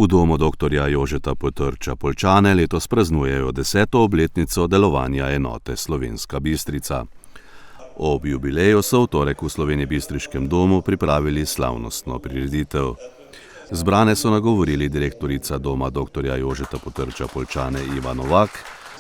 V domu dr. Jožeta Potrča Poljčane letos praznujejo 10. obletnico delovanja enote Slovenska Bistrica. Ob jubileju so v torek v slovenjebistriškem domu pripravili slavnostno prireditev. Zbrane so nagovorili direktorica doma dr. Jožeta Potrča Poljčane Iva Novak,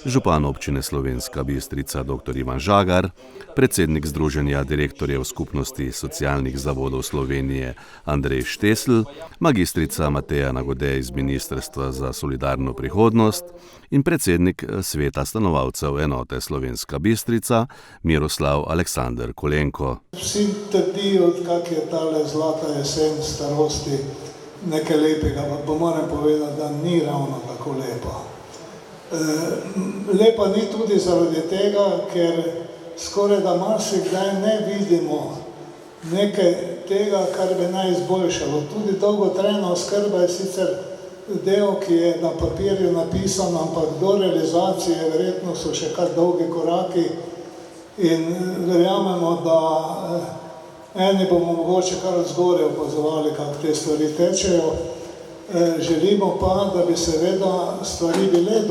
župan občine Slovenska Bistrica dr. Ivan Žagar, predsednik Združenja direktorjev skupnosti socialnih zavodov Slovenije Andrej Štesl, magistrica Mateja Nagode iz Ministrstva za solidarno prihodnost in predsednik sveta stanovalcev enote Slovenska Bistrica Miroslav Aleksander Kolenko. Vsi trdijo, kak je tale zlata jesen starosti nekaj lepega, pa moram povedati, da ni ravno tako lepa. Lepa ni tudi zaradi tega, ker skoraj da marsikdaj ne vidimo nekaj tega, kar bi naj izboljšalo. Tudi dolgotrajna oskrba je sicer del, ki je na papirju napisan, ampak do realizacije verjetno so še kar dolgi koraki in verjamemo, da eni bomo mogoče kar od zgoraj opazovali, kako te stvari tečejo. Želimo pa, da bi seveda stvari bile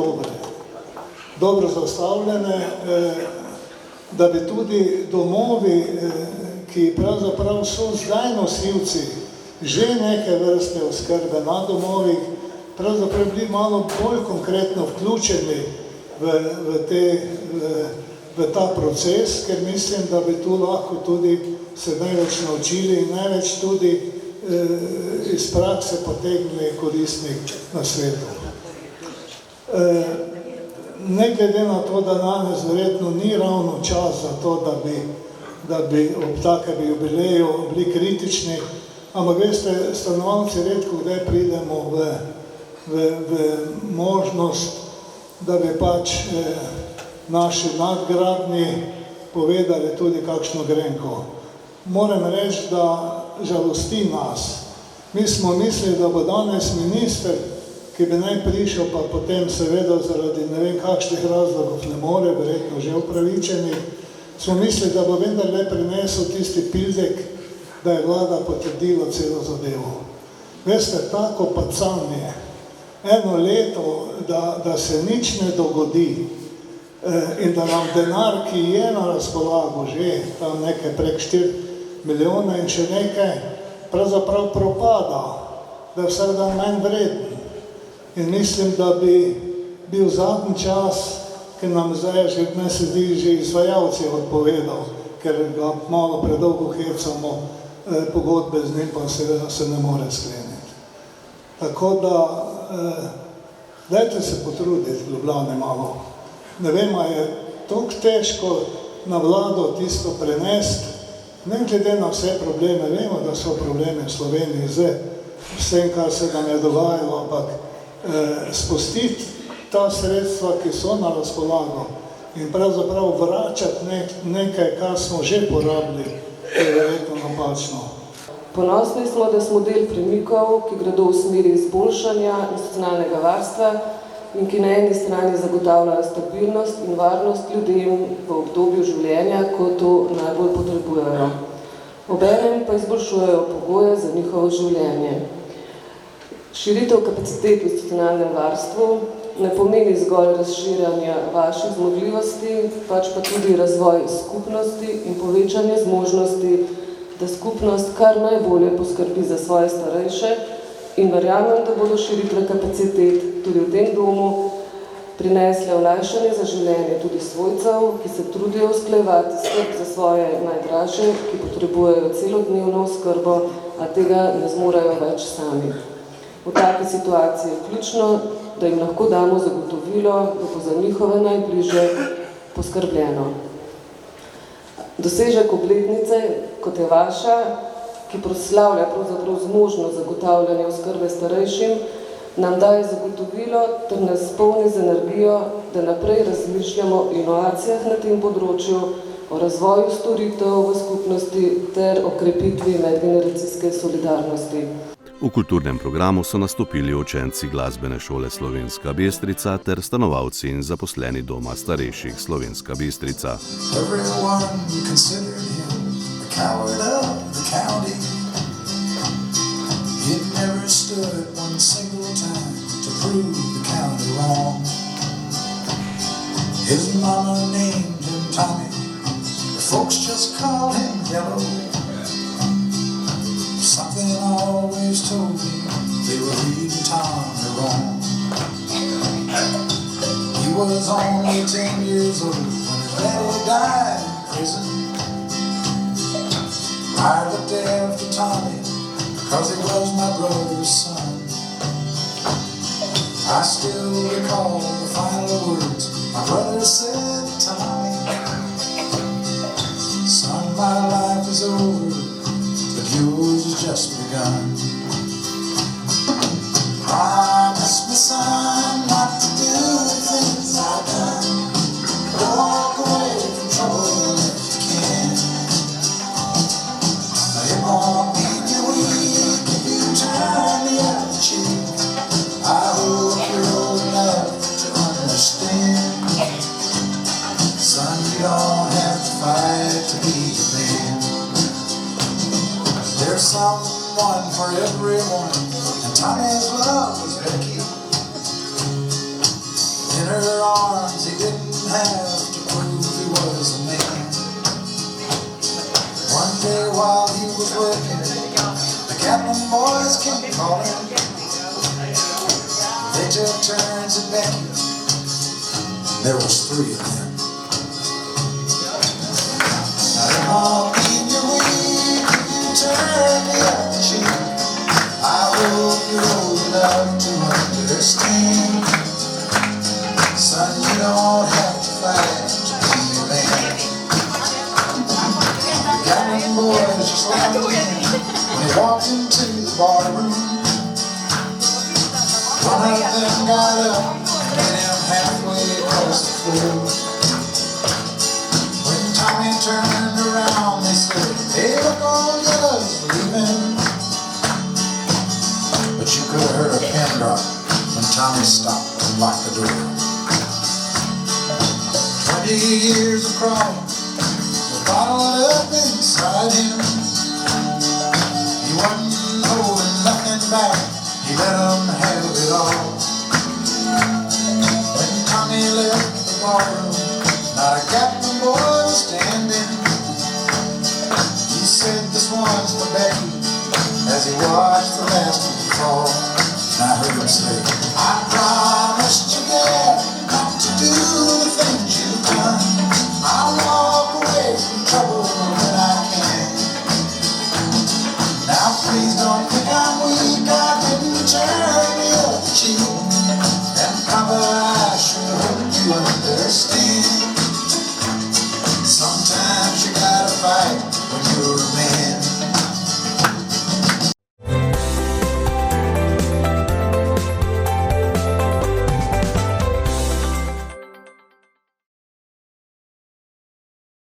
dobro zastavljene, da bi tudi domovi, ki pravzaprav so zdaj nosilci že neke vrste oskrbe na domovih, pravzaprav bili malo bolj konkretno vključeni v ta proces, ker mislim, da bi tu lahko tudi se največ naučili in največ tudi iz prakse potegnili koristnih nasvetov. Ne glede na to, da danes verjetno ni ravno čas za to, da bi ob takem jubileju bili kritični, ampak veste, stanovalci redko kdaj pridemo v možnost, da bi pač naši nadgradnji povedali tudi kakšno grenko. Moram reči, da žalosti nas. Mi smo mislili, da bo danes minister, ki bi naj prišel, pa potem seveda zaradi ne vem kakšnih razlogov ne more, verjetno že upravičeni, smo mislili, da bo vendarle prinesel tisti pildek, da je vlada potrdila celo zadevo. Veste, tako pacanje, eno leto, da se nič ne dogodi in da nam denar, ki je na razpolago že, tam nekaj prek 4 milijone in še nekaj, pravzaprav propada, da je vsak dan manj vreden. In mislim, da bi bil zadnji čas, ki nam zdaj že se zdi že izvajalci odpovedal, ker ga malo predolgo hecamo, pogodbe z njim pa seveda se ne more skleniti. Tako da, dajte se potruditi, Ljubljane malo. Ne vem, a je toliko težko na vlado tisto prenesti, ne glede na vse probleme, vemo, da so probleme v Sloveniji z vsem, kar se nam je dogajalo, ampak spustiti ta sredstva, ki so na razpolago in pravzaprav vračati nekaj, kar smo že porabili, je verjetno napačno. Ponosni smo, da smo del premikov, ki gredo v smeri izboljšanja institucionalnega varstva in ki na eni strani zagotavljajo stabilnost in varnost ljudem v obdobju življenja, ko to najbolj potrebujejo. Obenem pa izboljšujejo pogoje za njihovo življenje. Širitev kapacitet v institucionalnem varstvu ne pomeni zgolj razširjanja vaših zmogljivosti, pač pa tudi razvoj skupnosti in povečanje zmožnosti, da skupnost kar najbolje poskrbi za svoje starejše in verjamem, da bodo širitve kapacitet tudi v tem domu prinesle olajšanje za življenje tudi svojcev, ki se trudijo usklajevati skrb za svoje najdražje, ki potrebujejo celodnevno oskrbo, a tega ne zmorejo več sami. V taki situaciji je ključno, da jim lahko damo zagotovilo, da bo za njihove najbližje poskrbljeno. Dosežek obletnice, kot je vaša, ki proslavlja pravzaprav zmožnost zagotavljanja oskrbe starejšim, nam daje zagotovilo ter nas polni z energijo, da naprej razmišljamo o inovacijah na tem področju, o razvoju storitev v skupnosti ter o krepitvi medgeneracijske solidarnosti. V kulturnem programu so nastopili učenci glasbene šole Slovenska Bistrica ter stanovalci in zaposleni doma starejših Slovenska Bistrica. It never stood one single time. His mama named him Tommy, the folks just call him Yellow. Something always told me they were reading Tommy wrong. He was only 10 years old when his daddy died in prison. I looked after Tommy because he was my brother's son. I still recall the final words my brother said to Tommy. Son, my life is over, but yours has just begun. Promise me, son, not to do the things I've done. Walk away from trouble if you can. It won't make you weak if you turn the other cheek. I hope you're old enough to understand. Son, you don't have to fight to be a man. There's someone for everyone, and Tommy's love was Becky. In her arms he didn't have to prove he was a man. One day while he was working, the Catlin boys came calling. They took turns at Becky. There was 3 of them. Now it won't mean you're weak if you turn the other cheek. I hope you're old enough to understand. Son, you don't have to fight to be a man. The Gatlin boys just laughed at him when he walked into the barroom. One of them got up and met him halfway across the floor. When Tommy turned around, they said, "Hey, look, old Yellow's leaving." But you could have heard a pin drop when Tommy stopped and locked the door. 20 years of crawling was bottled up inside him. He wasn't holding nothing back. He let them have it all. When Tommy left the barroom, not a Gatlin boy was standing. He said, "This one's for Becky," as he watched the last one fall. And I heard him say, "I promised you, Dad, not to do the things you've done. I'll walk away from trouble when I can. Now please don't think I'm weak, I didn't turn the other cheek. And Papa, I sure hope you understand. Sometimes you gotta fight when you're a man."